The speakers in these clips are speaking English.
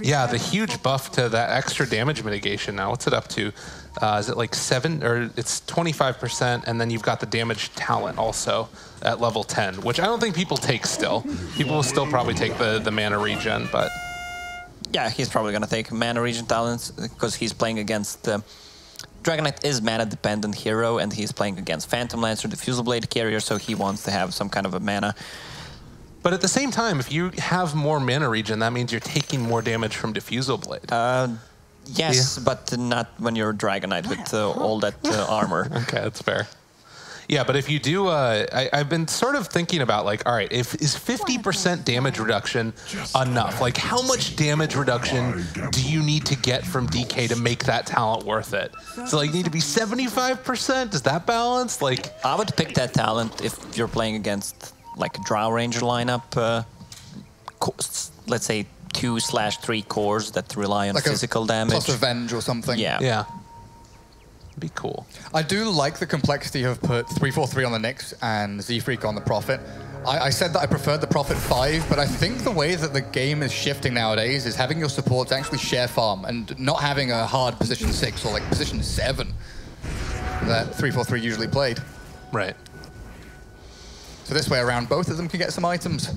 Yeah, the huge buff to that extra damage mitigation now. What's it up to? Is it like 7 or it's 25%, and then you've got the damage talent also at level 10, which I don't think people take still. People will still probably take the mana regen, but yeah, he's probably gonna take mana regen talents because he's playing against Dragon Knight is mana dependent hero, and he's playing against Phantom Lancer, the Fusel Blade carrier, so he wants to have some kind of a mana. But at the same time, if you have more mana regen, that means you're taking more damage from Diffusal Blade. Yes, yeah. But not when you're a Dragon Knight with all that armor. Okay, that's fair. Yeah, but if you do, I've been sort of thinking about, like, all right, is 50% damage reduction enough? Like, how much damage reduction do you need to get from DK to make that talent worth it? So, like, need to be 75%? Does that balance? Like, I would pick that talent if you're playing against, like, a Drow Ranger lineup. Let's say 2/3 cores that rely on like physical damage. Plus Revenge or something. Yeah. Yeah. Be cool. I do like the complexity of put 3/4/3 on the Nyx and Z-Freak on the Prophet. I said that I preferred the Prophet 5, but I think the way that the game is shifting nowadays is having your supports actually share farm and not having a hard position 6 or like position 7 that 3/4/3 usually played. Right. So this way around, both of them can get some items.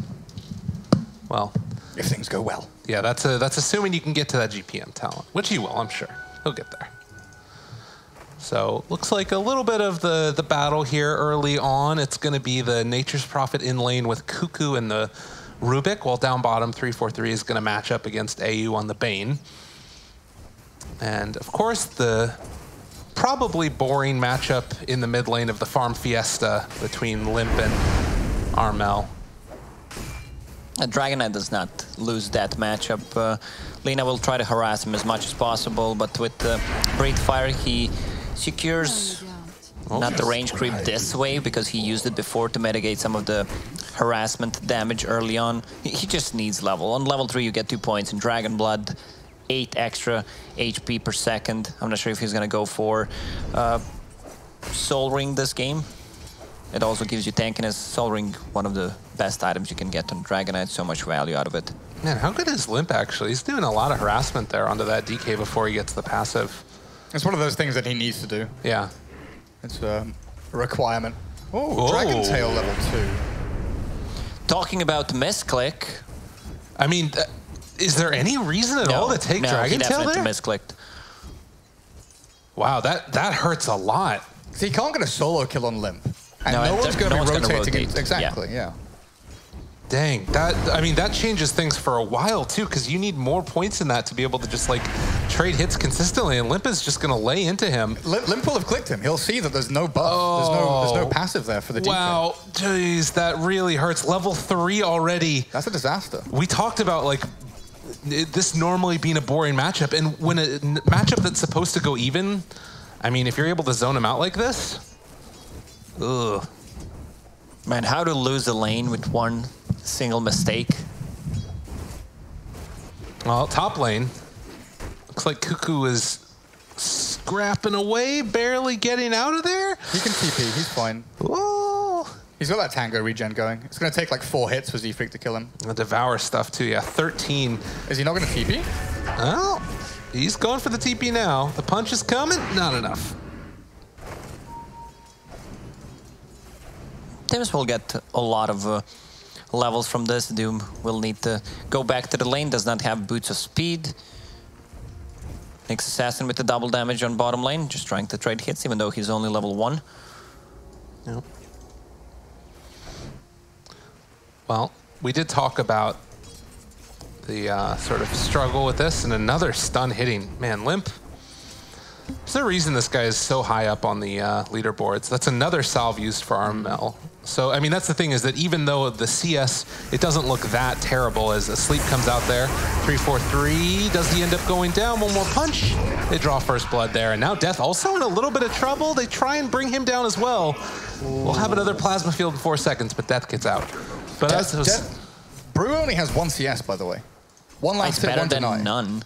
Well, if things go well. Yeah, that's assuming you can get to that GPM talent, which you will, I'm sure. He'll get there. So looks like a little bit of the battle here early on. It's going to be the Nature's Prophet in lane with Cuckoo and the Rubik, while down bottom 3/4/3 is going to match up against AU on the Bane. And of course, the probably boring matchup in the mid lane of the Farm Fiesta between Limp and Armel. Dragon Knight does not lose that matchup. Lina will try to harass him as much as possible, but with Breathe Fire, he secures not the range creep this way because he used it before to mitigate some of the harassment damage early on. He just needs level. On level 3, you get 2 points in Dragon Blood, 8 extra HP per second. I'm not sure if he's going to go for Soul Ring this game. It also gives you tankiness. Soul Ring, one of the best items you can get on Dragon Knight. So much value out of it. Man, how good is Limp, actually? He's doing a lot of harassment there onto that DK before he gets the passive. It's one of those things that he needs to do. Yeah. It's a requirement. Oh, Dragon Tail level 2. Talking about misclick. I mean, is there any reason at all to take Dragon Tail there? No, he misclicked. Wow, that hurts a lot. So he can't get a solo kill on Limp. And no one's going to be rotating. Exactly, yeah. Dang, that changes things for a while too, because you need more points in that to be able to just like trade hits consistently, and Limp is just going to lay into him. Limp will have clicked him. He'll see that there's no buff, there's no passive there for the DK. Wow, jeez, that really hurts. Level 3 already. That's a disaster. We talked about like this normally being a boring matchup, and when a matchup that's supposed to go even, I mean, if you're able to zone him out like this, ugh. Man, how to lose a lane with one single mistake. Well, top lane. Looks like Cuckoo is scrapping away, barely getting out of there. He can TP, he's fine. Whoa. He's got that tango regen going. It's going to take like 4 hits for Z-Freak to kill him. The Devour stuff too, yeah, 13. Is he not going to TP? Well, he's going for the TP now. The punch is coming, not enough. Tims will get a lot of levels from this. Doom will need to go back to the lane, does not have Boots of Speed. Nyx Assassin with the double damage on bottom lane, just trying to trade hits, even though he's only level 1. Yep. Well, we did talk about the sort of struggle with this, and another stun hitting. Man, Limp. There's a reason this guy is so high up on the leaderboards. That's another salve used for Armel. So, I mean, that's the thing, is that even though the CS, it doesn't look that terrible as Asleep comes out there. 3-4-3, does he end up going down? One more punch. They draw first blood there. And now Death also in a little bit of trouble. They try and bring him down as well. We'll have another plasma field in 4 seconds, but Death gets out. But Brew only has 1 CS, by the way. 1 last hit, 1 deny. None.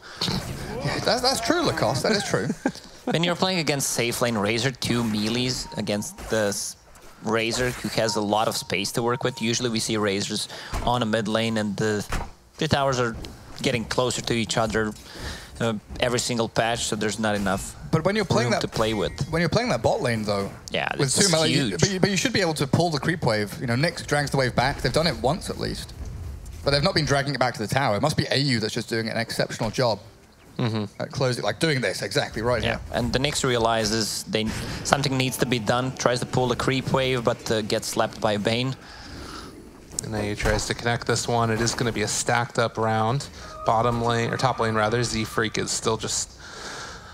Yeah, that's true, Lacoste. That is true. When you're playing against safe lane Razor, 2 melees against this Razor who has a lot of space to work with. Usually we see Razors on a mid lane, and the towers are getting closer to each other every single patch, so there's not enough but when you're playing room that, to play with. When you're playing that bot lane, though, yeah, with this is huge. But you should be able to pull the creep wave. You know, Nyx drags the wave back. They've done it once at least, but they've not been dragging it back to the tower. It must be AU that's just doing an exceptional job at closing, like doing this exactly right here. And the Nyx realizes something needs to be done. Tries to pull the creep wave, but gets slapped by Bane. And then he tries to connect this one. It is going to be a stacked up round. Bottom lane, or top lane rather, Z-Freak is still just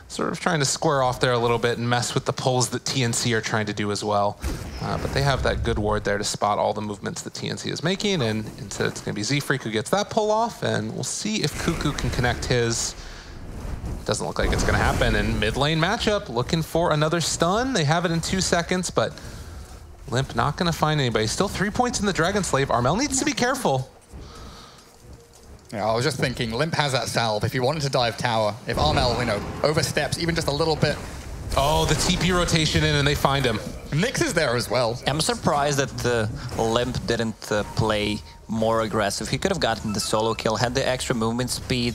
sort of trying to square off there a little bit and mess with the pulls that TNC are trying to do as well. But they have that good ward there to spot all the movements that TNC is making, and instead it's going to be Z-Freak who gets that pull off, and we'll see if Cuckoo can connect his. Doesn't look like it's going to happen. And mid lane matchup, looking for another stun. They have it in 2 seconds, but Limp not going to find anybody. Still 3 points in the Dragon Slave. Armel needs to be careful. Yeah, I was just thinking, Limp has that salve. If he wanted to dive tower, if Armel, you know, oversteps even just a little bit. Oh, the TP rotation in, and they find him. Nyx is there as well. I'm surprised that Limp didn't play more aggressive. He could have gotten the solo kill, had the extra movement speed,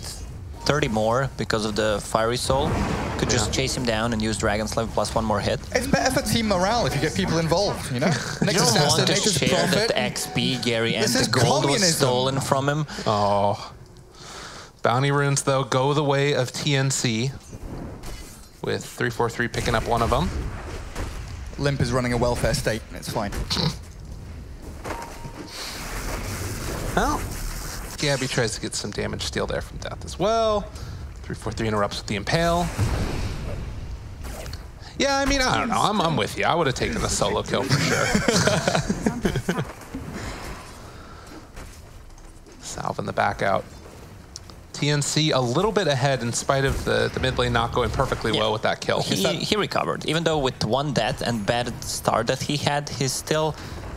30 more because of the Fiery Soul. Could just chase him down and use Dragon Slave plus 1 more hit. It's better for team morale if you get people involved, you know? You don't want to share that XP, Gary, and the gold was stolen from him. Oh. Bounty runes, though, go the way of TNC, with 343 picking up one of them. Limp is running a welfare state, and it's fine. Well, Gabby tries to get some damage steal there from Death as well. 343 interrupts with the Impale. Yeah, I mean, I don't know. I'm with you. I would have taken the solo kill for sure. Salve in the back out. TNC a little bit ahead in spite of the mid lane not going perfectly well with that kill. He recovered. Even though with 1 death and bad start that he had, he's still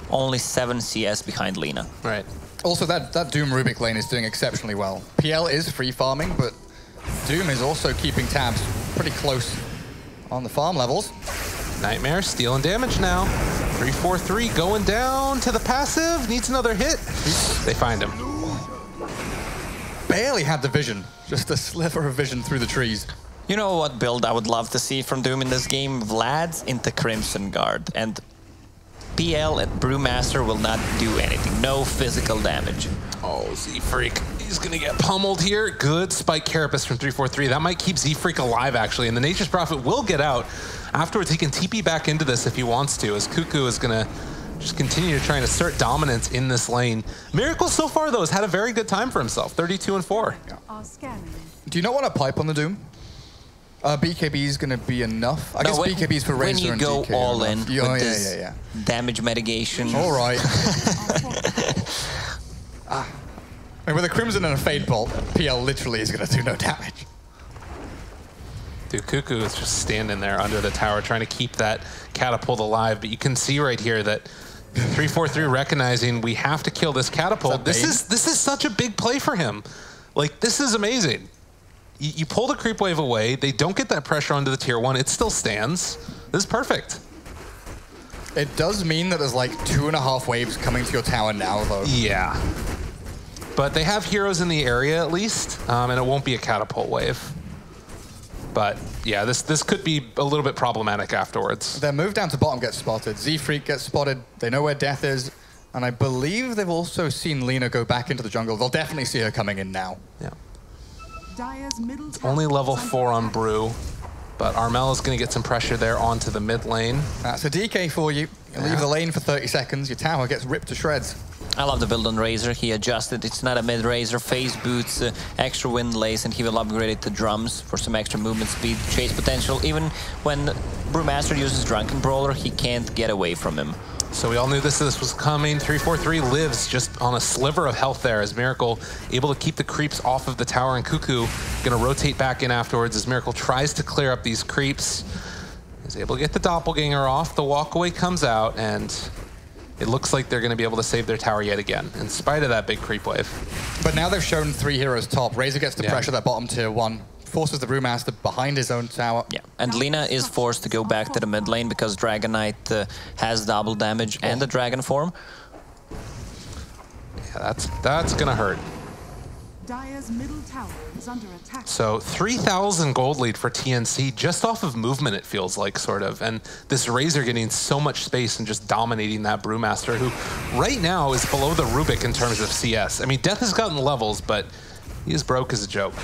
only 7 CS behind Lina. Right. Also, that Doom Rubik lane is doing exceptionally well. PL is free farming, but Doom is also keeping tabs pretty close on the farm levels. Nightmare stealing damage now. 343 going down to the passive. Needs another hit. They find him. Barely had the vision. Just a sliver of vision through the trees. You know what build I would love to see from Doom in this game? Vlad's into Crimson Guard. And PL at Brewmaster will not do anything. No physical damage. Oh, Z-Freak. He's going to get pummeled here. Good spike carapace from 343. That might keep Z-Freak alive, actually. And the Nature's Prophet will get out. Afterwards, he can TP back into this if he wants to, as Cuckoo is going to just continue to try and assert dominance in this lane. Miracle so far, though, has had a very good time for himself. 32-4. Yeah. Do you not want to pipe on the Doom? BKB is going to be enough. I guess BKB is for Razor and GK. When you go all in with this damage mitigation. All right. And with a Crimson and a Fade Bolt, PL literally is going to do no damage. Dude, Cuckoo is just standing there under the tower trying to keep that catapult alive. But you can see right here that 343 recognizing we have to kill this catapult. This is such a big play for him. Like, this is amazing. You pull the creep wave away. They don't get that pressure onto the tier 1. It still stands. This is perfect. It does mean that there's like 2.5 waves coming to your tower now, though. Yeah. But they have heroes in the area at least, and it won't be a catapult wave. But yeah, this could be a little bit problematic afterwards. Their move down to bottom gets spotted. Z-Freak gets spotted. They know where Death is. And I believe they've also seen Lina go back into the jungle. They'll definitely see her coming in now. Yeah. It's only level 4 on Brew, but Armel is going to get some pressure there onto the mid lane. That's a DK for you. You leave the lane for 30 seconds, your tower gets ripped to shreds. I love the build on Razor. He adjusted. It's not a mid-Razor. Phase boots, extra wind lace, and he will upgrade it to drums for some extra movement speed, chase potential. Even when Brewmaster uses Drunken Brawler, he can't get away from him. So we all knew this was coming. 343 lives just on a sliver of health there as Miracle able to keep the creeps off of the tower, and Cuckoo going to rotate back in afterwards as Miracle tries to clear up these creeps. He's able to get the Doppelganger off. The walkaway comes out, and it looks like they're going to be able to save their tower yet again, in spite of that big creep wave. But now they've shown 3 heroes top. Razor gets to pressure that bottom tier 1. Forces the Brewmaster behind his own tower. Yeah, and Lina is forced to go back to the mid lane because Dragon Knight has double damage and the Dragon form. Yeah, that's gonna hurt. Dire's middle tower is under attack. So 3,000 gold lead for TNC just off of movement, it feels like, sort of. And this Razor getting so much space and just dominating that Brewmaster, who right now is below the Rubik in terms of CS. I mean, Death has gotten levels, but he is broke as a joke.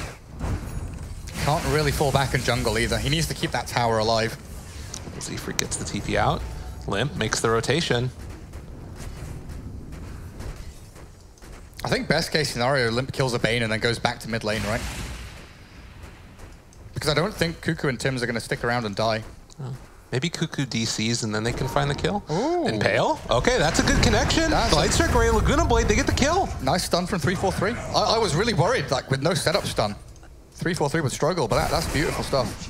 Can't really fall back in jungle either. He needs to keep that tower alive. Z-Freak gets the TP out. Limp makes the rotation. I think best case scenario, Limp kills a Bane and then goes back to mid lane, right? Because I don't think Cuckoo and Tims are going to stick around and die. Oh. Maybe Cuckoo DCs and then they can find the kill. Ooh. And Pale? Okay, that's a good connection. Lightstrike, Ray, Laguna Blade, they get the kill. Nice stun from 343. I was really worried, like, with no setup stun. 343 would struggle, but that's beautiful stuff.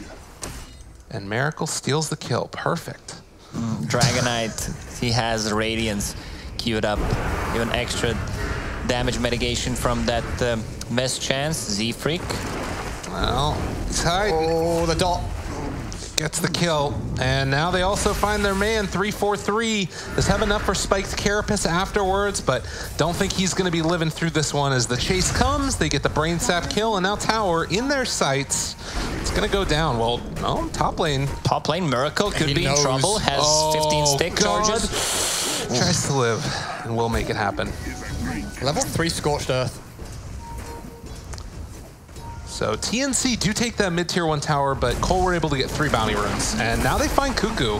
And Miracle steals the kill. Perfect. Dragonite, he has Radiance queued up. Even extra damage mitigation from that miss chance. Z-Freak. Well, he's hiding. Oh, the dot. Gets the kill. And now they also find their man, 343. Does have enough for Spiked Carapace afterwards, but don't think he's going to be living through this one as the chase comes. They get the Brain Sap kill, and now Tower in their sights. It's going to go down. Well, no, top lane. Top lane, Miracle could be in trouble. Has 15 stick charges. Tries to live, and will make it happen. Level 3 Scorched Earth. So TNC do take that mid-tier 1 tower, but Cole were able to get 3 bounty runes. And now they find Cuckoo,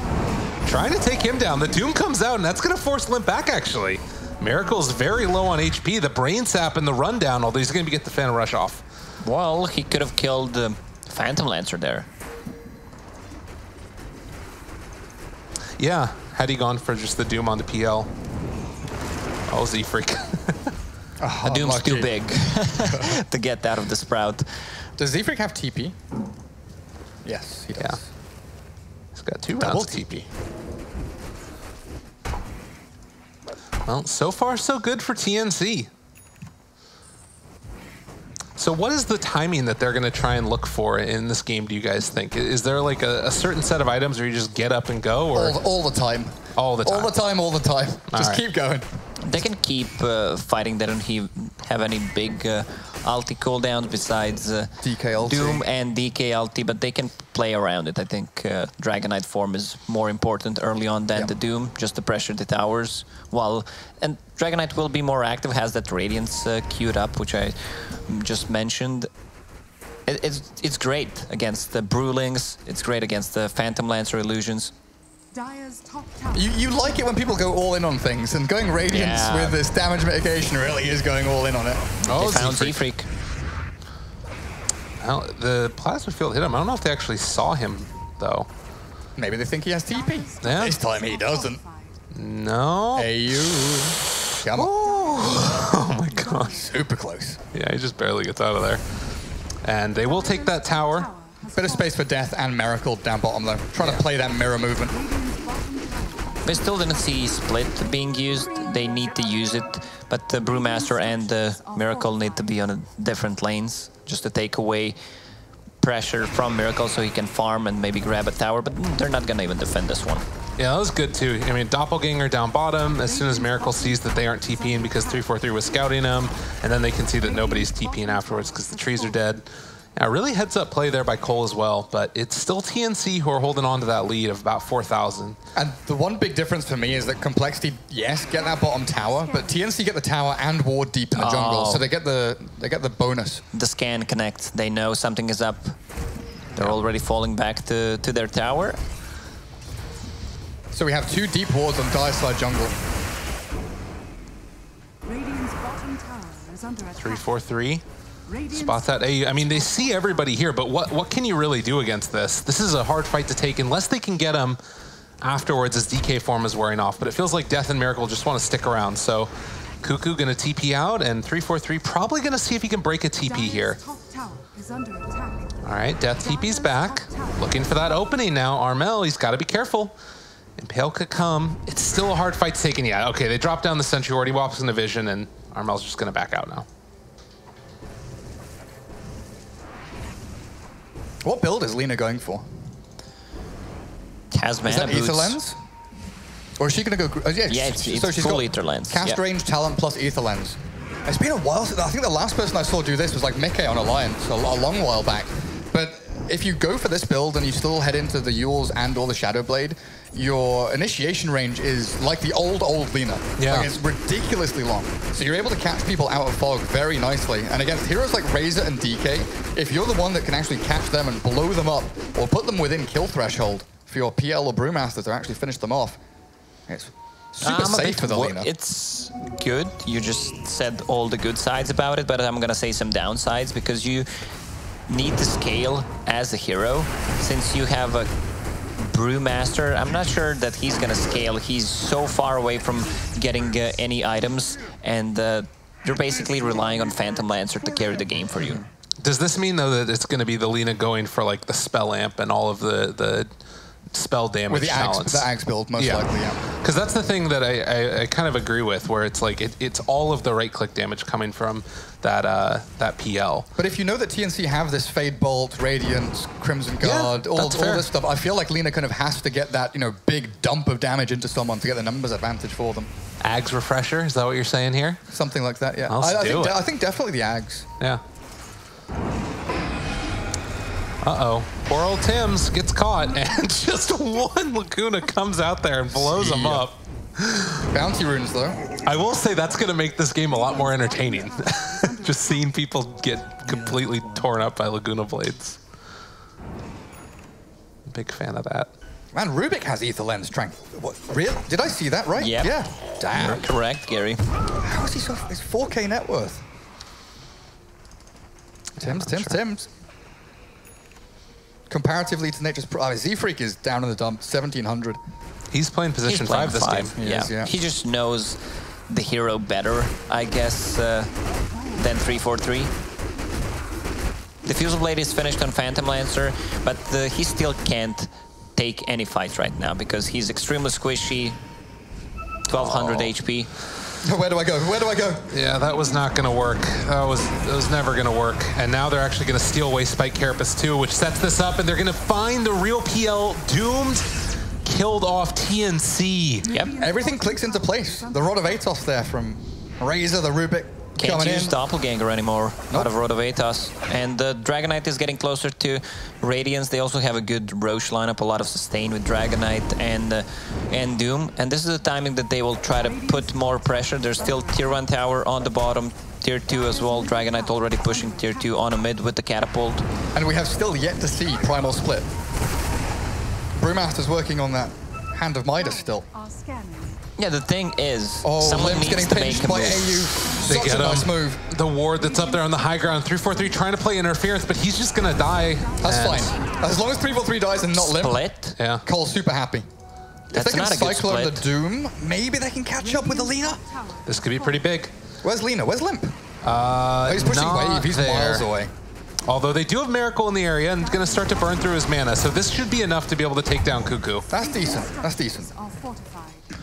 trying to take him down. The Doom comes out, and that's going to force Limp back, actually. Miracle's very low on HP. The Brain Sap and the rundown, although he's going to get the Phantom Rush off. Well, he could have killed the Phantom Lancer there. Yeah, had he gone for just the Doom on the PL. Oh, Z-Freak. The Doom's too big to get out of the Sprout. Does Z-Freak have TP? Yes, he does. Yeah. He's got 2 Double rounds of TP. Well, so far so good for TNC. So what is the timing that they're going to try and look for in this game, do you guys think? Is there like a certain set of items where you just get up and go? Or? All the time. All the time. All the time, all the time. Just keep going. They can keep fighting. They don't have any big ulti cooldowns besides DK ulti. Doom and DK ulti, but they can play around it. I think Dragonite form is more important early on than the Doom, just to pressure the towers. And Dragonite will be more active, has that Radiance queued up, which I just mentioned. It's great against the Brewlings. It's great against the Phantom Lancer illusions. You like it when people go all in on things, and going Radiance with this damage mitigation really is going all in on it. Oh, they found Z-Freak. Well, the plasma field hit him. I don't know if they actually saw him, though. Maybe they think he has TP. Yeah. This time he doesn't. No. Hey, you. Come on. Oh, my God. Super close. Yeah, he just barely gets out of there. And they will take that tower. Bit of space for Death and Miracle down bottom, though. Trying to play that mirror movement. We still didn't see Split being used. They need to use it, but the Brewmaster and the Miracle need to be on different lanes just to take away pressure from Miracle so he can farm and maybe grab a tower, but they're not going to even defend this one. Yeah, that was good, too. I mean, Doppelganger down bottom. As soon as Miracle sees that they aren't TPing because 343 was scouting them, and then they can see that nobody's TPing afterwards because the trees are dead. Yeah, really heads-up play there by Cole as well, but it's still TNC who are holding on to that lead of about 4,000. And the one big difference for me is that compLexity, yes, get that bottom tower, but TNC get the tower and ward deep in the jungle, so they get the bonus. The scan connects. They know something is up. They're already falling back to their tower. So we have 2 deep wards on Dire side jungle. Radiant's bottom tower is under attack. 343. Spots that AU. I mean, they see everybody here, but what can you really do against this? This is a hard fight to take unless they can get him afterwards as DK form is wearing off. But it feels like Death and Miracle just want to stick around. So Cuckoo going to TP out, and 343 probably going to see if he can break a TP here. All right, Death TP's back. Looking for that opening now. Armel, he's got to be careful. Impale could come. It's still a hard fight to take in. Yeah, okay, they drop down the Sentry Ward. He walks into vision, and Armel's just going to back out now. What build is Lina going for? Has mana is that boots. Ether Lens? Or is she going to go... yeah, it's so she's full got Ether Lens. Cast range, talent plus Ether Lens. It's been a while since, I think the last person I saw do this was like Mickey on Alliance a long while back. But if you go for this build and you still head into the Yules and or the Shadowblade, your initiation range is like the old Lina. Yeah. Like it's ridiculously long. So you're able to catch people out of fog very nicely. And against heroes like Razor and DK, if you're the one that can actually catch them and blow them up or put them within kill threshold for your PL or Brewmaster to actually finish them off, it's super safe for the Lina. It's good. You just said all the good sides about it, but I'm gonna say some downsides because you need to scale as a hero. Since you have a Brewmaster, I'm not sure that he's gonna scale. He's so far away from getting any items, and you're basically relying on Phantom Lancer to carry the game for you. Does this mean, though, that it's going to be the Lina going for like the spell amp and all of the spell damage with the Axe build, most likely, yeah. Because that's the thing that I kind of agree with, where it's like it's all of the right-click damage coming from that PL. But if you know that TNC have this Fade Bolt, Radiance, Crimson Guard, all this stuff, I feel like Lina kind of has to get that, you know, big dump of damage into someone to get the numbers advantage for them. Ags Refresher, is that what you're saying here? Something like that, yeah. I think definitely the Ags. Yeah. Uh-oh. Poor old Tim's gets caught, and just one Laguna comes out there and blows him up. Bounty runes, though. I will say that's going to make this game a lot more entertaining. Just seeing people get completely torn up by Laguna Blades. Big fan of that. Man, Rubik has Ether Lens strength. What? Really? Did I see that right? Yep. Yeah. Damn. You're correct, Gary. How is he so... It's 4K net worth. Tim's. Comparatively to Nature's Pro, Z-Freak is down in the dump, 1700. He's playing position 5 this game. Yeah. He just knows the hero better, I guess, than 343. The Fusel Blade is finished on Phantom Lancer, but he still can't take any fight right now because he's extremely squishy, 1200 HP. Where do I go? Where do I go? Yeah, that was not going to work. That was never going to work. And now they're actually going to steal away Spike Carapace too, which sets this up, and they're going to find the real PL doomed, killed off TNC. Yep. Everything clicks into place. The Rod of Atos there from Razor, the Rubik. Can't use Doppelganger anymore out of Rod of Atos. And the Dragonite is getting closer to Radiance. They also have a good Roche lineup, a lot of sustain with Dragonite and Doom. And this is the timing that they will try to put more pressure. There's still Tier 1 tower on the bottom, Tier 2 as well. Dragonite already pushing Tier 2 on a mid with the Catapult. And we have still yet to see Primal Split. Brewmaster's working on that Hand of Midas still. Yeah, the thing is, someone Limp's needs getting to make pinched a by move. AU. They Such get a nice move. The ward that's up there on the high ground, 343 trying to play interference, but he's just going to die. That's fine. As long as 343 dies and not Limp, Split? Yeah. Cole's super happy. That's if they can not a good Cyclone split. the Doom, maybe they can catch up with the Lina. This could be pretty big. Where's Lina? Where's Limp? He's pushing Wave. He's miles away. Although they do have Miracle in the area and going to start to burn through his mana, so this should be enough to be able to take down Cuckoo. That's decent. That's decent.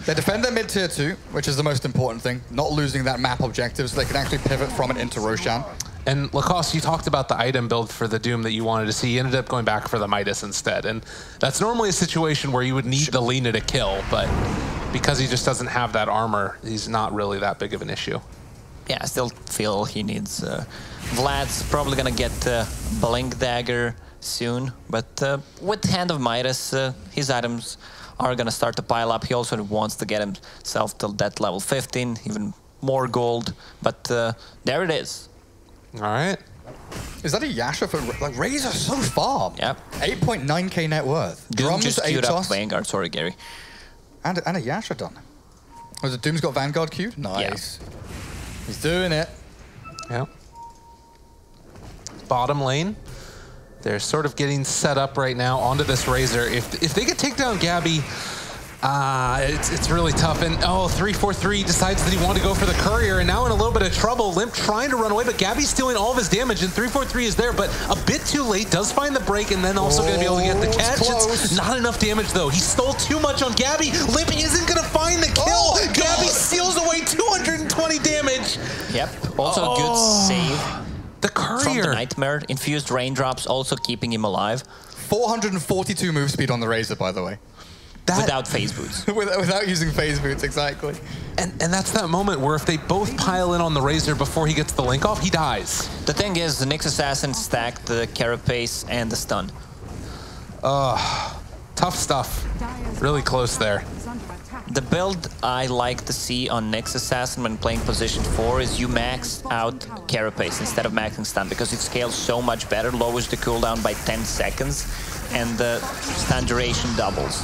They defend their mid-tier 2, which is the most important thing, not losing that map objective so they can actually pivot from it into Roshan. And Lacoste, you talked about the item build for the Doom that you wanted to see. You ended up going back for the Midas instead. And that's normally a situation where you would need the Lina to kill, but because he just doesn't have that armor, he's not really that big of an issue. Yeah, I still feel he needs... Vlad's probably gonna get Blink Dagger soon, but with Hand of Midas, his items are gonna start to pile up. He also wants to get himself till that level 15, even more gold, but there it is. All right. Is that a Yasha for... Like, Razor so far. Yep. 8.9k net worth. Doom Drums, just queued up Atos, Vanguard, sorry, Gary. and a Yasha done. Was it Doom's got Vanguard queued? Nice. Yeah. He's doing it. Yeah. Bottom lane. They're sort of getting set up right now onto this Razor. If they could take down Gabby, it's really tough. And 343 decides that he wanted to go for the Courier, and now in a little bit of trouble. Limp trying to run away, but Gabby's stealing all of his damage, and 343 is there, but a bit too late. Does find the break, and then also going to be able to get the catch. It's not enough damage though. He stole too much on Gabby. Limp isn't going to find the kill. Gabby steals away 220 damage. Yep. Also a good save. The Courier. From the Nightmare, infused raindrops also keeping him alive. 442 move speed on the Razor, by the way. without phase boots. without using phase boots, exactly. And that's that moment where if they both pile in on the Razor before he gets the link off, he dies. The thing is, the Nyx Assassin stacked the Carapace and the stun. Tough stuff. Really close there. The build I like to see on Nyx Assassin when playing position 4 is you max out Carapace instead of maxing stun, because it scales so much better, lowers the cooldown by 10 seconds, and the stun duration doubles.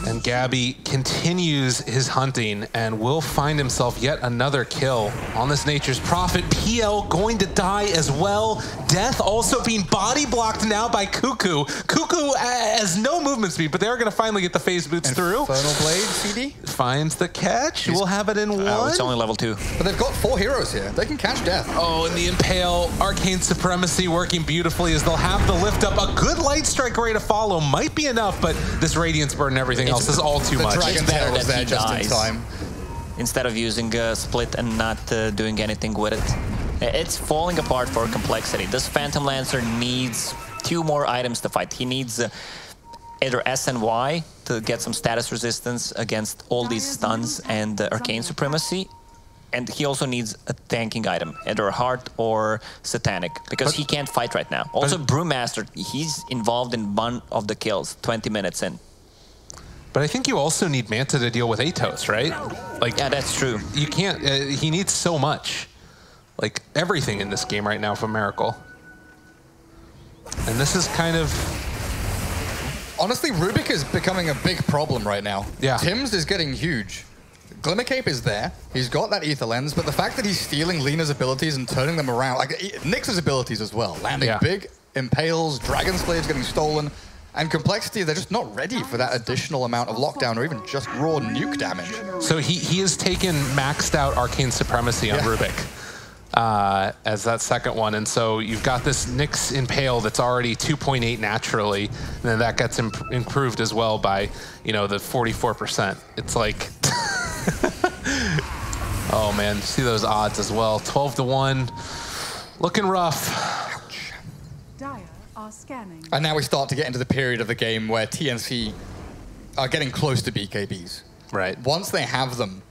And Gabby continues his hunting and will find himself yet another kill on this Nature's Prophet. PL going to die as well. Death also being body blocked now by Cuckoo. Cuckoo has no movement speed, but they're going to finally get the phase boots through. Infernal Blade, CD? Finds the catch. We'll have it in one. It's only level 2. But they've got 4 heroes here. They can catch Death. Oh, and the Impale, Arcane Supremacy working beautifully as they'll have the lift up. A good Light Strike array to follow might be enough, but this Radiance Burn and everything else is all too much. The Dragon Tail was there he just dies in time. instead of using a split and not doing anything with it. It's falling apart for complexity. This Phantom Lancer needs 2 more items to fight. He needs either S and Y to get some status resistance against all these stuns and Arcane Supremacy. And he also needs a tanking item, either Heart or Satanic, because he can't fight right now. Also, Brewmaster, he's involved in one of the kills 20 minutes in. But I think you also need Manta to deal with Atos, right? Like, yeah, that's true. You can't, he needs so much. Like, everything in this game right now from Miracle. And this is kind of... Honestly, Rubik is becoming a big problem right now. Yeah. Tim's is getting huge. Glimmercape is there. He's got that Ether Lens, but the fact that he's stealing Lena's abilities and turning them around, like Nyx's abilities as well, landing big, Impales, Dragon's Blades getting stolen, and Complexity, they're just not ready for that additional amount of lockdown or even just raw nuke damage. So he has taken maxed out Arcane Supremacy on Rubik as that second one. And so you've got this Nyx Impale that's already 2.8 naturally, and then that gets improved as well by, you know, the 44%. It's like... Oh man, see those odds as well. 12-1, looking rough. Ouch. Dire are scanning. And now we start to get into the period of the game where TNC are getting close to BKBs. Right. Once they have them,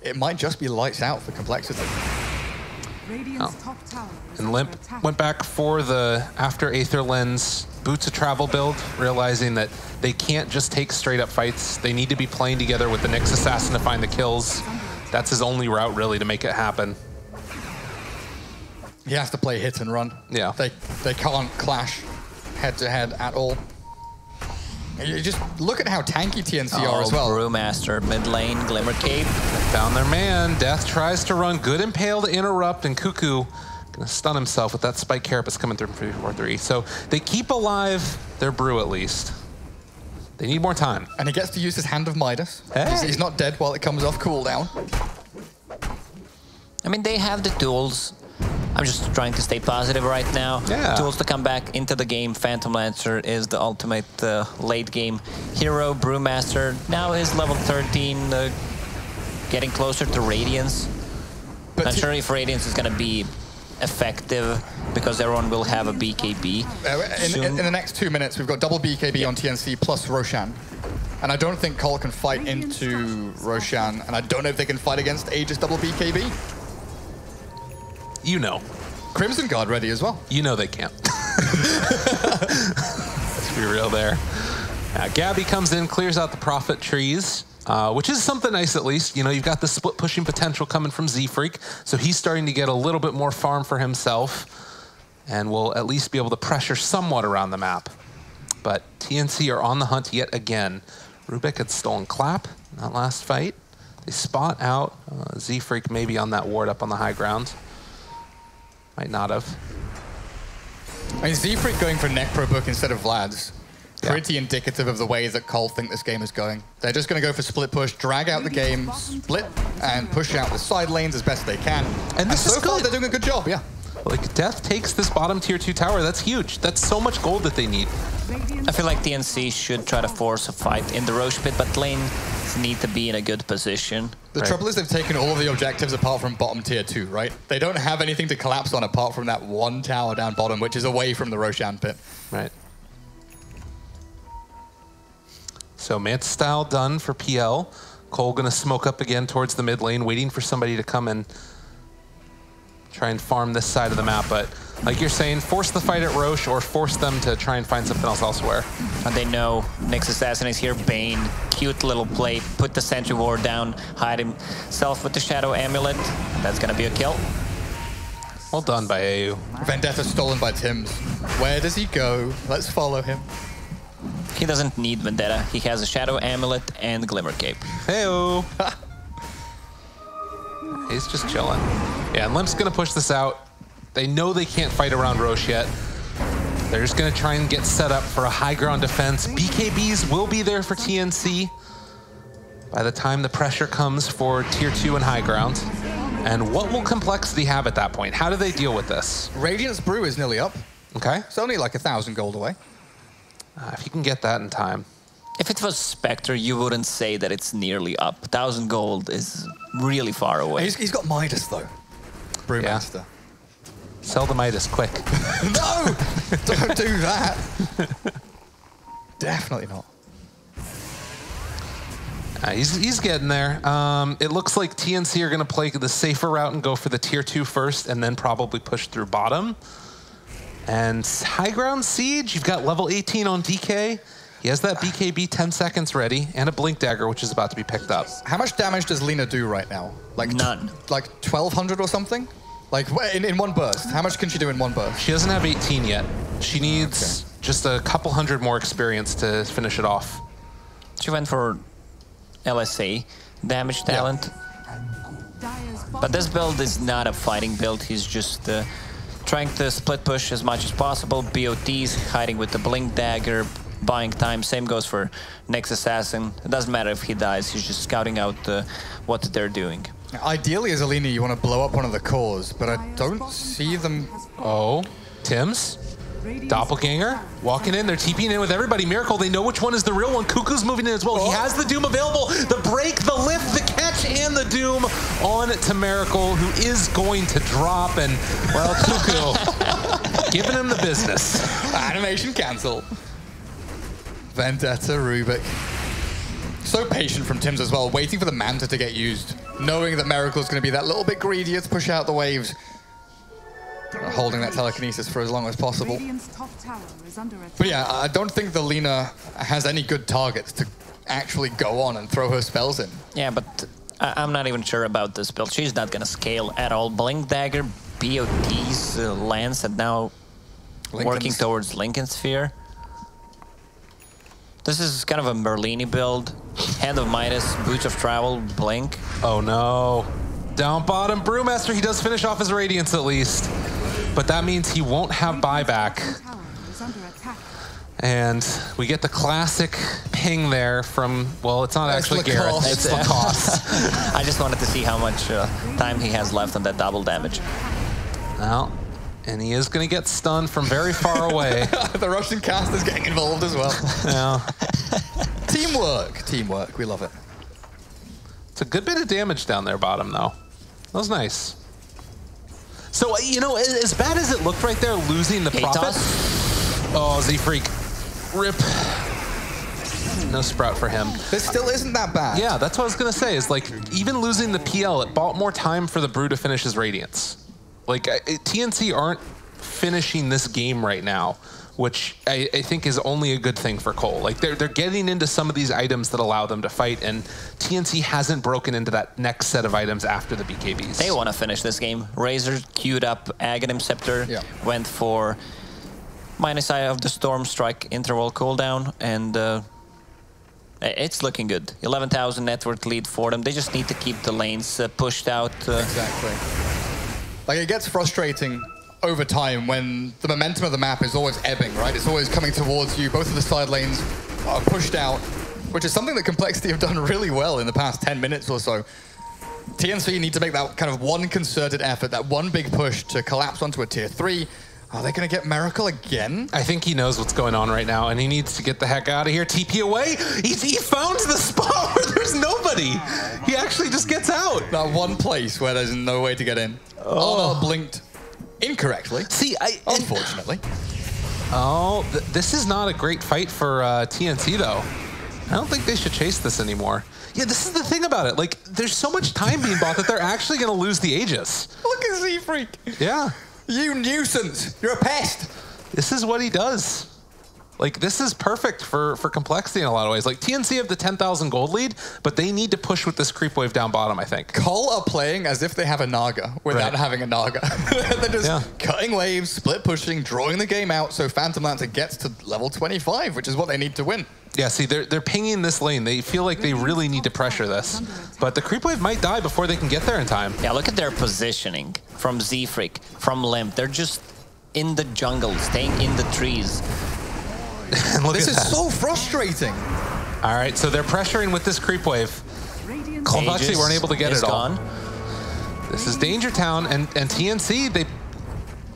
it might just be lights out for Complexity. Radiant's top tower is And under Limp attack. went back for the after Aether Lens Boots of Travel build, realizing that they can't just take straight up fights. They need to be playing together with the Nyx Assassin to find the kills. That's his only route really to make it happen. He has to play hit and run. Yeah. They can't clash head to head at all. You just look at how tanky TNC are as well. Brewmaster, mid lane, Glimmercape. Found their man. Death tries to run. Good Impale to interrupt, and Cuckoo gonna stun himself with that Spike Carapace coming through for 4-3. So they keep alive their Brew at least. They need more time. And he gets to use his Hand of Midas. Hey. He's not dead while it comes off cooldown. I mean, they have the tools. I'm just trying to stay positive right now. Yeah. Tools to come back into the game. Phantom Lancer is the ultimate late game hero. Brewmaster now is level 13, getting closer to Radiance. But Not sure if Radiance is going to be effective because everyone will have a BKB. In the next 2 minutes, we've got double BKB on TNC plus Roshan. And I don't think Cole can fight into Roshan. And I don't know if they can fight against Aegis double BKB. You know. Crimson Guard ready as well. You know they can't. Let's be real there. Gabby comes in, clears out the Prophet trees, which is something nice at least. You know, you've got the split pushing potential coming from Z-Freak, so he's starting to get a little bit more farm for himself, and will at least be able to pressure somewhat around the map. But TNC are on the hunt yet again. Rubik had stolen Clap in that last fight. They spot out Z-Freak maybe on that ward up on the high ground. Might not have. I mean, Z-Freak going for Necro Book instead of Vlad's. Pretty indicative of the way that Cole think this game is going. They're just going to go for split push, drag out the game, split, and push out the side lanes as best they can. And this is so far, good. they're doing a good job, yeah. Like, Death takes this bottom tier 2 tower. That's huge. That's so much gold that they need. I feel like TNC should try to force a fight in the Roche pit, but lanes need to be in a good position. The trouble is they've taken all of the objectives apart from bottom tier 2, right? They don't have anything to collapse on apart from that one tower down bottom, which is away from the Roshan pit. Right. So Manta style done for PL. Cole gonna smoke up again towards the mid lane, waiting for somebody to come and try and farm this side of the map. But like you're saying, force the fight at Roche or force them to try and find something else elsewhere. And they know Nyx Assassin is here. Bane, cute little play, put the Sentry Ward down, hide himself with the Shadow Amulet. That's gonna be a kill. Well done by AU. Vendetta stolen by Tims. Where does he go? Let's follow him. He doesn't need Vendetta. He has a Shadow Amulet and Glimmer Cape. Hey-o. He's just chilling. Yeah, and Limp's gonna push this out. They know they can't fight around Roche yet. They're just gonna try and get set up for a high ground defense. BKBs will be there for TNC by the time the pressure comes for tier 2 and high ground. And what will compLexity have at that point? How do they deal with this? Radiant's Brew is nearly up. Okay. It's only like 1,000 gold away. If you can get that in time. If it was Spectre, you wouldn't say that it's nearly up. 1,000 gold is really far away. He's got Midas, though. Brewmaster. Sell the Midas quick. No! Don't do that. Definitely not. He's getting there. It looks like TNC are going to play the safer route and go for the tier 2 first and then probably push through bottom. And high ground Siege, you've got level 18 on DK. He has that BKB 10 seconds ready and a Blink Dagger, which is about to be picked up. How much damage does Lina do right now? Like none. Like 1,200 or something? Like in one burst. How much can she do in one burst? She doesn't have 18 yet. She needs just a couple hundred more experience to finish it off. She went for LSA, damage talent. But this build is not a fighting build. He's just trying to split push as much as possible. BOTs, hiding with the Blink Dagger, buying time. Same goes for Nyx Assassin. It doesn't matter if he dies. He's just scouting out what they're doing. Ideally, as Alina, you want to blow up one of the cores, but I don't see them. Oh, Tims? Doppelganger walking in. They're TPing in with everybody. Miracle, they know which one is the real one. Cuckoo's moving in as well. He has the Doom available. The break, the lift, the catch, and the Doom on to Miracle, who is going to drop. And, well, Cuckoo giving him the business. Animation cancel. Vendetta, Rubik. So patient from Tims as well, waiting for the Manta to get used, knowing that Miracle's going to be that little bit greedier to push out the waves. Holding that telekinesis for as long as possible. But yeah, I don't think the Lina has any good targets to actually go on and throw her spells in. Yeah, but I'm not even sure about this build. She's not going to scale at all. Blink Dagger, BOT's Lance, and now working towards Lincoln Sphere. This is kind of a Merlini build. Hand of Midas, Boots of Travel, Blink. Oh no. Down bottom, Brewmaster, he does finish off his Radiance at least. But that means he won't have buyback. And we get the classic ping there from, well, it's not actually Garrett, it's Lacoste. I just wanted to see how much time he has left on that double damage. Well, and he is going to get stunned from very far away. The Russian caster's getting involved as well. Yeah. Teamwork, teamwork, we love it. It's a good bit of damage down there bottom, though. That was nice. So, you know, as bad as it looked right there, losing the Prophet. Oh, Z-Freak. Rip. No Sprout for him. This still isn't that bad. Yeah, that's what I was going to say. Is like, even losing the PL, it bought more time for the Brew to finish his Radiance. Like, TNC aren't finishing this game right now, which I think is only a good thing for Cole. Like, they're getting into some of these items that allow them to fight, and TNC hasn't broken into that next set of items after the BKBs. They want to finish this game. Razor queued up Aghanim Scepter, went for minus Eye of the Storm Strike interval cooldown, and it's looking good. 11,000 network lead for them. They just need to keep the lanes pushed out. Exactly. Like, it gets frustrating over time when the momentum of the map is always ebbing, right? It's always coming towards you. Both of the side lanes are pushed out, which is something that compLexity have done really well in the past 10 minutes or so. TNC need to make that kind of one concerted effort, that one big push to collapse onto a tier 3. Are they going to get Miracle again? I think he knows what's going on right now, and he needs to get the heck out of here. TP away. He found the spot where there's nobody. He actually just gets out. That one place where there's no way to get in. Oh, blinked incorrectly. See, unfortunately. This is not a great fight for TNC, though. I don't think they should chase this anymore. Yeah, this is the thing about it. Like, there's so much time being bought that they're actually going to lose the Aegis. Look at Z-Freak. Yeah. You nuisance. You're a pest. This is what he does. Like, this is perfect for complexity in a lot of ways. Like, TNC have the 10,000 gold lead, but they need to push with this creep wave down bottom, I think. Col are playing as if they have a Naga without having a Naga. They're just cutting waves, split pushing, drawing the game out so Phantom Lancer gets to level 25, which is what they need to win. Yeah, see, they're pinging this lane. They feel like they really need to pressure this. But the creep wave might die before they can get there in time. Yeah, look at their positioning from Z-Freak, from Limp. They're just in the jungle, staying in the trees. And look this at is that. so frustrating. All right, so they're pressuring with this creep wave. Complexity weren't able to get it all. Gone. This is Danger Town, and TNC, the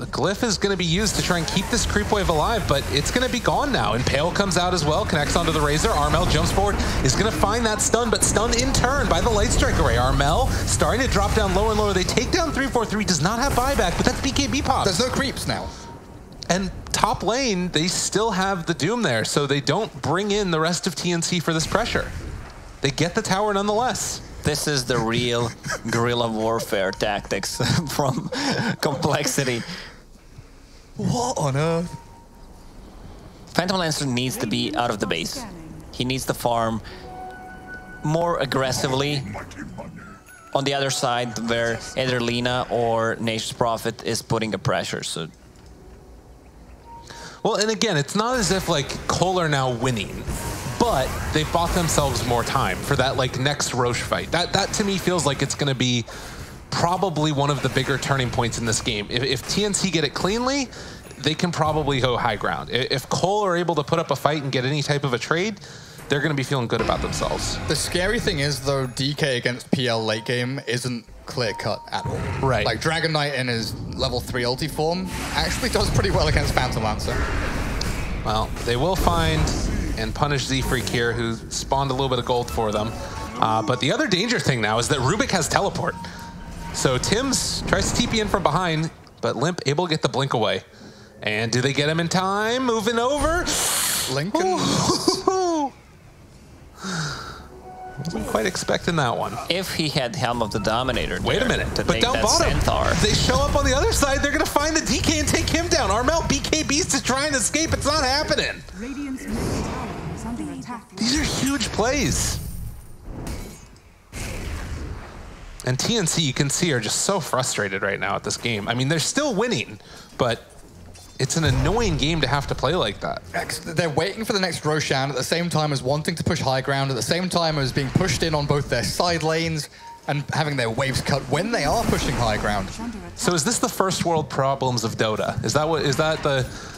glyph is going to be used to try and keep this creep wave alive, but it's going to be gone now. Impale comes out as well, connects onto the Razor. Armel jumps forward, is going to find that stun, but stunned in turn by the Light Strike Array. Armel starting to drop down lower and lower. They take down 343, does not have buyback, but that's BKB pop. There's no creeps now. And top lane, they still have the Doom there, so they don't bring in the rest of TNC for this pressure. They get the tower nonetheless. This is the real guerrilla warfare tactics from complexity. What on earth? Phantom Lancer needs to be out of the base. He needs to farm more aggressively on the other side where either Lina or Nature's Prophet is putting a pressure. So. Well, and again, it's not as if like Cole are now winning, but they've bought themselves more time for that like next Roche fight. That to me feels like it's going to be probably one of the bigger turning points in this game. If TNC get it cleanly, they can probably go high ground. If Cole are able to put up a fight and get any type of a trade, they're going to be feeling good about themselves. The scary thing is, though, DK against PL late game isn't clear-cut at all. Right. Like, Dragon Knight in his level 3 ulti form actually does pretty well against Phantom Lancer. Well, they will find and punish Z-Freak here, who spawned a little bit of gold for them. But the other danger thing now is that Rubik has teleport. So Tim's tries to TP in from behind, but Limp able to get the blink away. And do they get him in time? Moving over. Lincoln. Wasn't quite expecting that one. If he had Helm of the Dominator there, wait a minute, to but take down that bottom, Centaur. they show up on the other side, they're gonna find the DK and take him down. Armel BKBs to try and escape, it's not happening. Radiant's middle tower is under attack. These are huge plays. And TNC, you can see, are just so frustrated right now at this game. I mean, they're still winning, but it's an annoying game to have to play like that. They're waiting for the next Roshan at the same time as wanting to push high ground, at the same time as being pushed in on both their side lanes and having their waves cut when they are pushing high ground. So is this the first world problems of Dota? Is that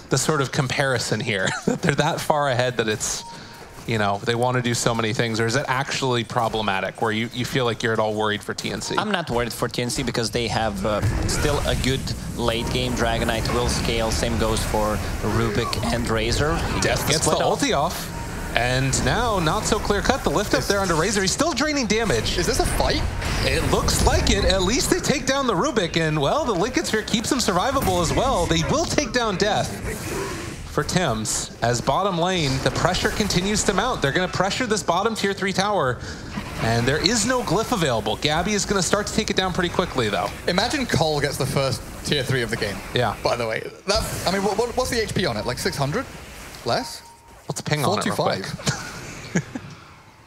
the sort of comparison here? That they're that far ahead that it's, you know, they want to do so many things, or is it actually problematic where you feel like you're at all worried for TNC? I'm not worried for TNC because they have still a good late game. Dragon Knight will scale. Same goes for Rubik and Razor. Death gets the ulti off. And now, not so clear cut. The lift up there under Razor. He's still draining damage. Is this a fight? It looks like it. At least they take down the Rubik. And, well, the Lincoln Sphere keeps him survivable as well. They will take down Death for Tims. As bottom lane, the pressure continues to mount. They're going to pressure this bottom tier 3 tower. And there is no glyph available. Gabby is going to start to take it down pretty quickly, though. Imagine Cole gets the first tier 3 of the game. Yeah. By the way. I mean, what's the HP on it? Like 600? Less? Let's ping on it real quick.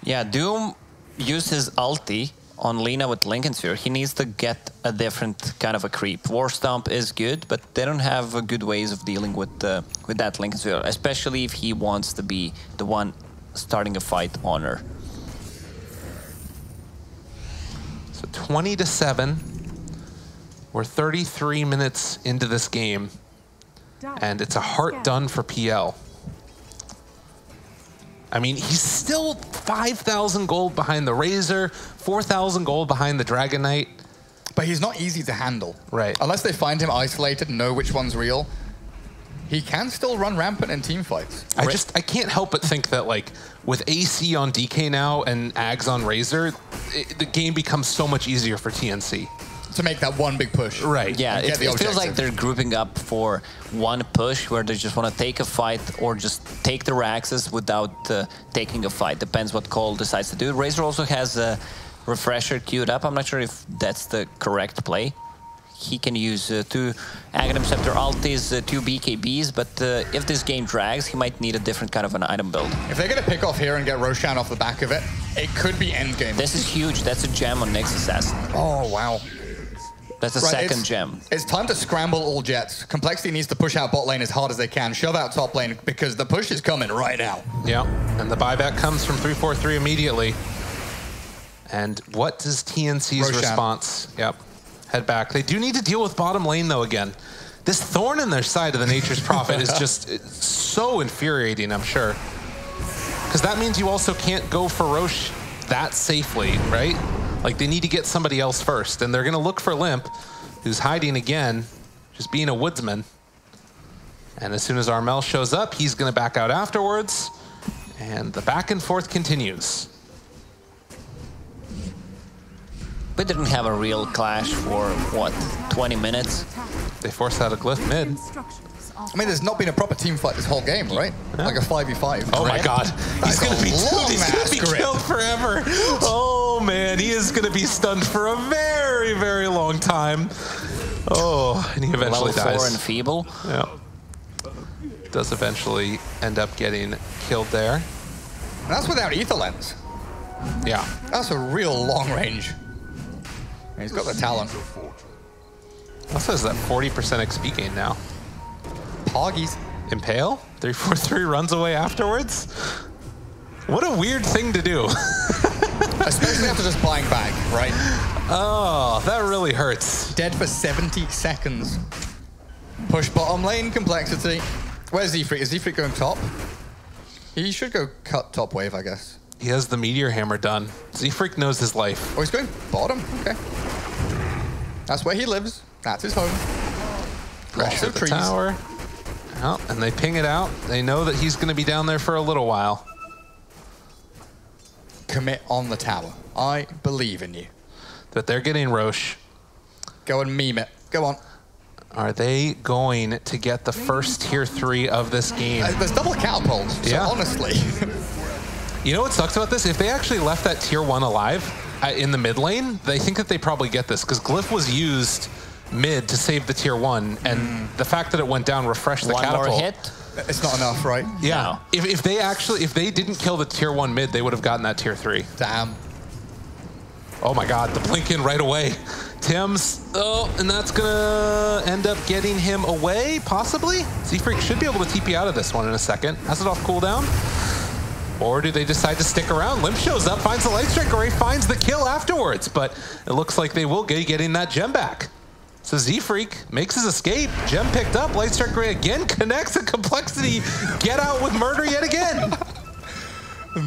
Yeah, Doom used his ulti on Lina with Lincoln Sphere. He needs to get a different kind of a creep. War Stomp is good, but they don't have good ways of dealing with that Lincoln Sphere, especially if he wants to be the one starting a fight on her. So 20-7. We're 33 minutes into this game, and it's a heart done for PL. I mean, he's still 5,000 gold behind the Razor, 4,000 gold behind the Dragon Knight. But he's not easy to handle. Right. Unless they find him isolated and know which one's real, he can still run rampant in team fights. I can't help but think that, like, with AC on DK now and Ags on Razor, the game becomes so much easier for TNC. to make that one big push. Right. Yeah, it feels objective. like they're grouping up for one push where they just want to take a fight or just take the Raxes without taking a fight. Depends what Cole decides to do. Razor also has a refresher queued up. I'm not sure if that's the correct play. He can use 2 Aghanim Scepter ultis, 2 BKBs, but if this game drags, he might need a different kind of an item build. If they're going to pick off here and get Roshan off the back of it, it could be endgame. This is huge. That's a gem on Nyx Assassin. Oh, wow. That's a second gem. It's time to scramble all Jets. Complexity needs to push out bot lane as hard as they can, shove out top lane, because the push is coming right now. Yeah, and the buyback comes from 343 immediately. And what does TNC's Roshan. response? Yep, head back. They do need to deal with bottom lane, though, again. This thorn in their side of the Nature's Prophet is just so infuriating, I'm sure. Because that means you also can't go for Roche that safely, right? Like, they need to get somebody else first. And they're going to look for Limp, who's hiding again, just being a woodsman. And as soon as Armel shows up, he's going to back out afterwards. And the back and forth continues. We didn't have a real clash for, what, 20 minutes? They forced out a glyph mid. I mean, there's not been a proper team fight this whole game, right? Yeah. Like a 5v5. Oh my God. He's going to be, long-ass grip. killed forever. Oh man, he is going to be stunned for a very, very long time. Oh, and he eventually Level 4 dies. and feeble. Yeah. Does eventually end up getting killed there. And that's without Ether Lens. Yeah. That's a real long range. And he's got the talent. Also has that 40% XP gain now. Poggies. Impale? 343 runs away afterwards? What a weird thing to do. Especially after just buying back, right? Oh, that really hurts. Dead for 70 seconds. Push bottom lane, complexity. Where's Z-Freak? Is Z-Freak going top? He should go cut top wave, I guess. He has the Meteor Hammer done. Z-Freak knows his life. Oh, he's going bottom? Okay. That's where he lives. That's his home. Lots Pressure of the trees. tower. Oh, and they ping it out. They know that he's going to be down there for a little while. Commit on the tower. I believe in you. That they're getting Roche. Go and meme it. Go on. Are they going to get the first tier 3 of this game? There's double catapults, so Yeah. honestly. You know what sucks about this? If they actually left that tier 1 alive in the mid lane, they think that they probably get this, because Glyph was used mid to save the tier 1, and the fact that it went down refreshed the catapult. One more hit. It's not enough, right? Yeah. No. If they didn't kill the tier 1 mid, they would have gotten that tier 3. Damn. Oh my God, the blink in right away. Tim's, oh, and that's gonna end up getting him away, possibly? Z-Freak should be able to TP out of this one in a second. Has it off cooldown? Or do they decide to stick around? Limp shows up, finds the Light Strike Array, finds the kill afterwards, but it looks like they will be getting that gem back. So Z-Freak makes his escape. Gem picked up, Light Strike Array again connects, and complexity get out with murder yet again.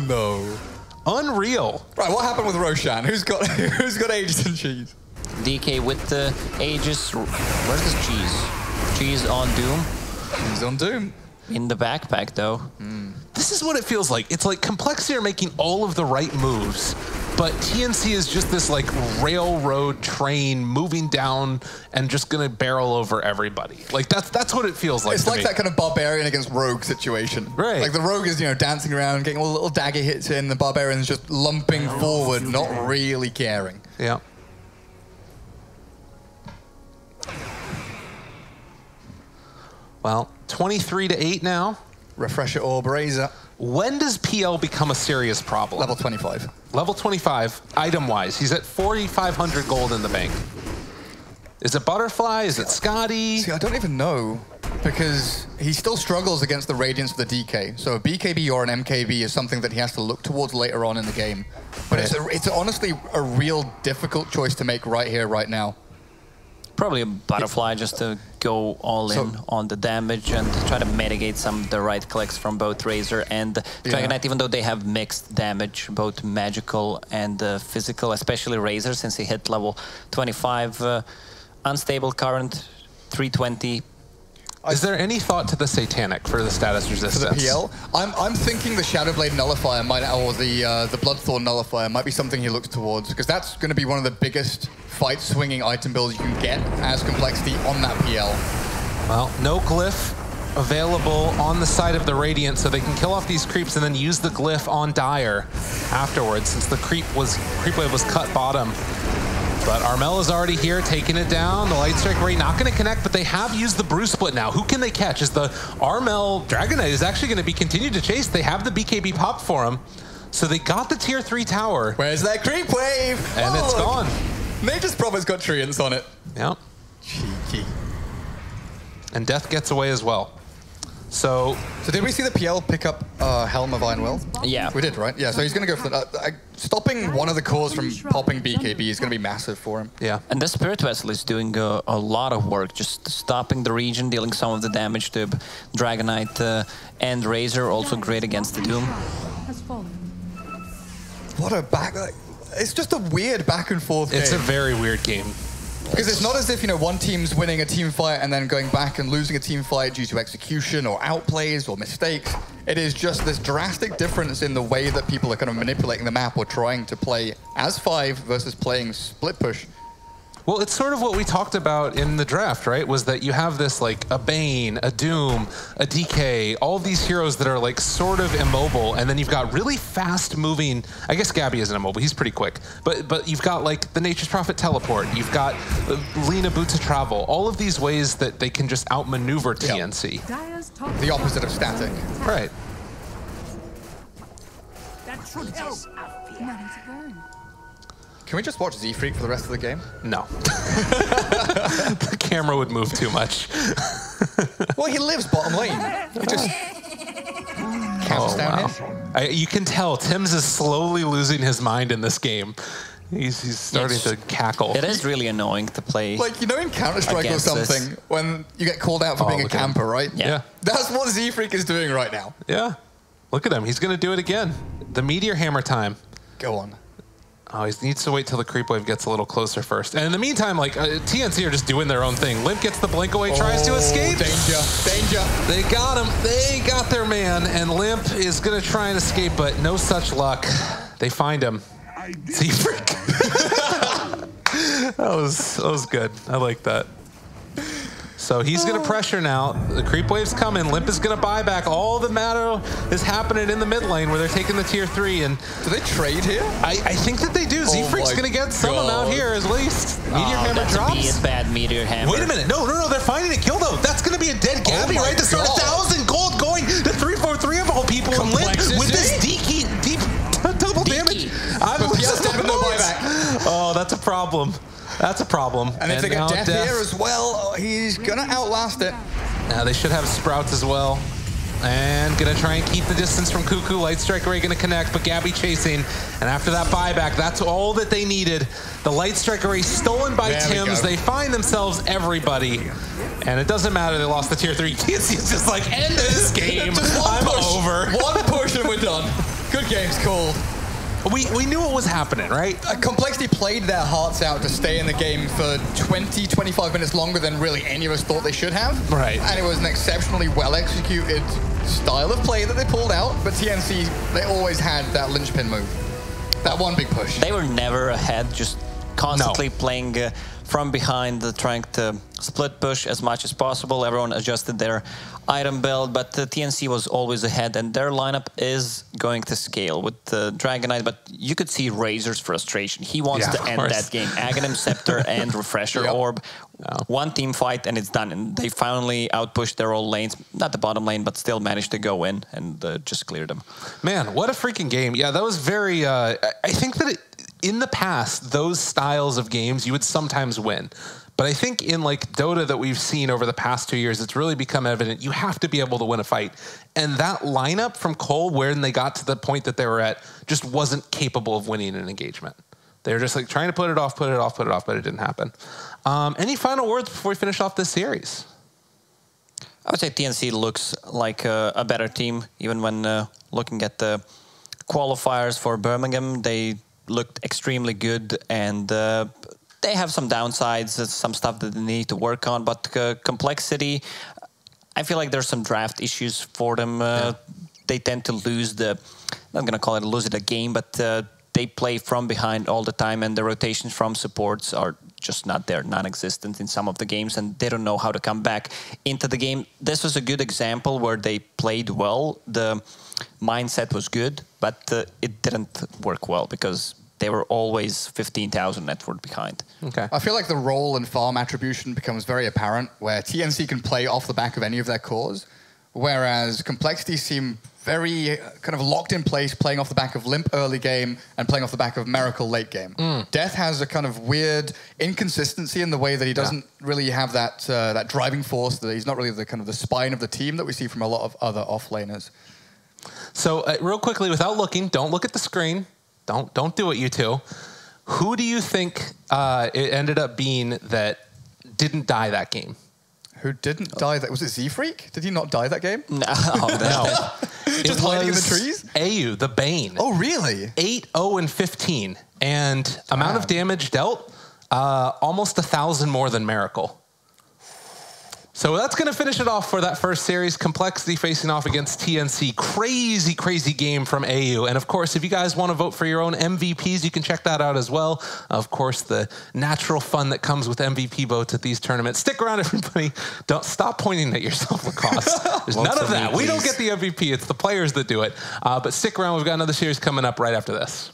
No. Unreal. Right, what happened with Roshan? Who's got Aegis and cheese? DK with the Aegis. Where's this cheese? Cheese on Doom. He's on Doom. In the backpack, though. This is what it feels like. It's like Complexity are making all of the right moves, but TNC is just this like railroad train moving down and just gonna barrel over everybody. Like that's what it feels like. It's like that kind of barbarian against rogue situation. Right. Like the rogue is, dancing around, getting all the little dagger hits in, the barbarian's just lumping forward, not really caring. Yeah. Well, 23-8 now. Refresher Orb, Razor. When does PL become a serious problem? Level 25. Level 25, item-wise. He's at 4,500 gold in the bank. Is it Butterfly? Is it Scotty? See, I don't even know, because he still struggles against the Radiance of the DK. So a BKB or an MKB is something that he has to look towards later on in the game. But it's honestly a real difficult choice to make right here, right now. Probably a Butterfly just to go all in on the damage and try to mitigate some of the right clicks from both Razor and Dragon Knight, even though they have mixed damage, both magical and physical, especially Razor since he hit level 25. Unstable current, 320. Is there any thought to the Satanic for the status resistance? For the PL? I'm thinking the Shadowblade Nullifier might, or the Bloodthorn Nullifier might be something he looks towards, because that's going to be one of the biggest fight-swinging item builds you can get as complexity on that PL. Well, no glyph available on the side of the Radiant, so they can kill off these creeps and then use the glyph on Dire afterwards, since the creep wave was cut bottom. But Armel is already here, taking it down. The Light Strike Ray not going to connect, but they have used the Bruise Split now. Who can they catch? Is the Armel Dragon Knight is actually going to be continued to chase. They have the BKB pop for him. So they got the tier 3 tower. Where's that creep wave? And it's gone. Nature's Prophet's got treants on it. Yep. Cheeky. And Death gets away as well. So did we see the PL pick up Helm of Iron Will? Yeah. We did, right? Yeah, so he's going to go for that. Stopping one of the cores from popping BKB is going to be massive for him. yeah. And the Spirit Vessel is doing a lot of work, just stopping the region, dealing some of the damage to Dragon Knight and Razor, also great against the Doom. Has fallen. What a back... It's just a weird back and forth game. It's a very weird game. Because it's not as if, you know, one team's winning a team fight and then going back and losing a team fight due to execution or outplays or mistakes. It is just this drastic difference in the way that people are kind of manipulating the map or trying to play as 5 versus playing split push. Well, it's sort of what we talked about in the draft, right? Was that you have this like a Bane, a Doom, a DK, all these heroes that are like sort of immobile, and then you've got really fast moving. I guess Gabby isn't immobile; he's pretty quick. But you've got like the Nature's Prophet teleport. You've got Lina Boots of Travel. All of these ways that they can just outmaneuver TNC. The opposite of static. Right. That should help. Money to burn. Can we just watch Z-Freak for the rest of the game? No. The camera would move too much. Well, he lives bottom lane. He just camps down here. You can tell Tim's is slowly losing his mind in this game. He's starting to cackle. It is really annoying to play. Like, you know in Counter-Strike or something, when you get called out for being a camper, right? Yeah. That's what Z-Freak is doing right now. Yeah. Look at him. He's going to do it again. The Meteor Hammer time. Go on. Oh, he needs to wait till the creep wave gets a little closer first. And in the meantime, like, TNC are just doing their own thing. Limp gets the blink away, tries to escape. Danger. They got him. They got their man. And Limp is going to try and escape, but no such luck. They find him. Z-Freak. that was good. I like that. So he's going to pressure now. The creep wave's coming. Limp is going to buy back. All the matter is happening in the mid lane where they're taking the tier 3. And do they trade here? I think that they do. Z-Freak's going to get some amount here at least. Meteor Hammer drops. A bad Meteor Hammer. Wait a minute. No. They're finding a kill though. That's going to be a dead Gabby, right? To start 1,000 gold going to 343 of all people. And Limp with this deep double damage. Oh, that's a problem. That's a problem. And if they get Death here as well, he's gonna outlast it. Now they should have Sprouts as well. And gonna try and keep the distance from Cuckoo. Light Strike Ray gonna connect, but Gabby chasing. And after that buyback, that's all that they needed. The Light Strike Ray stolen by Tim's. They find themselves everybody. And it doesn't matter, they lost the tier 3. TNC is just like, end this game. I'm over. One push and we're done. Good game's called. We knew what was happening, right? Complexity played their hearts out to stay in the game for 20, 25 minutes longer than really any of us thought they should have. Right. And it was an exceptionally well-executed style of play that they pulled out, but TNC, they always had that linchpin move. That one big push. They were never ahead, just constantly playing from behind, trying to split push as much as possible. Everyone adjusted their item build, but the TNC was always ahead, and their lineup is going to scale with the Dragon Knight, but you could see Razor's frustration. He wants to end that game. Aghanim, Scepter, and Refresher Orb. One team fight, and it's done. And they finally outpushed their own lanes, not the bottom lane, but still managed to go in and just clear them. Man, what a freaking game. Yeah, that was very... I think that in the past, those styles of games, you would sometimes win. But I think in like Dota that we've seen over the past 2 years, it's really become evident you have to be able to win a fight. And that lineup from Cole, when they got to the point that they were at, just wasn't capable of winning an engagement. They were just like trying to put it off, but it didn't happen. Any final words before we finish off this series? I would say TNC looks like a better team, even when looking at the qualifiers for Birmingham. They looked extremely good, and they have some downsides, some stuff that they need to work on, but complexity, I feel like there's some draft issues for them. They tend to lose I'm not going to call it lose it a game, but they play from behind all the time, and the rotations from supports are just not there, non-existent in some of the games, and they don't know how to come back into the game. This was a good example where they played well. The mindset was good, but it didn't work well because they were always 15,000 net worth behind. Okay. I feel like the role and farm attribution becomes very apparent, where TNC can play off the back of any of their cores, whereas compLexity seem very kind of locked in place, playing off the back of Limp early game and playing off the back of Miracle late game. Death has a kind of weird inconsistency in the way that he doesn't really have that that driving force, that he's not really the kind of the spine of the team that we see from a lot of other offlaners. So real quickly, without looking, don't look at the screen. Don't do it, you two. Who do you think it ended up being that didn't die that game? Who didn't die? That was it. Z-Freak? Did he not die that game? No, Just hiding in the trees. AU, the Bane. Oh, really? 8-0-15, and amount of damage dealt almost 1,000 more than Miracle. So that's going to finish it off for that first series. compLexity facing off against TNC. Crazy, crazy game from AU. And of course, if you guys want to vote for your own MVPs, you can check that out as well. Of course, the natural fun that comes with MVP votes at these tournaments. Stick around, everybody. Don't stop pointing at yourself, Lacoste. There's none of that. We don't get the MVP. It's the players that do it. But stick around. We've got another series coming up right after this.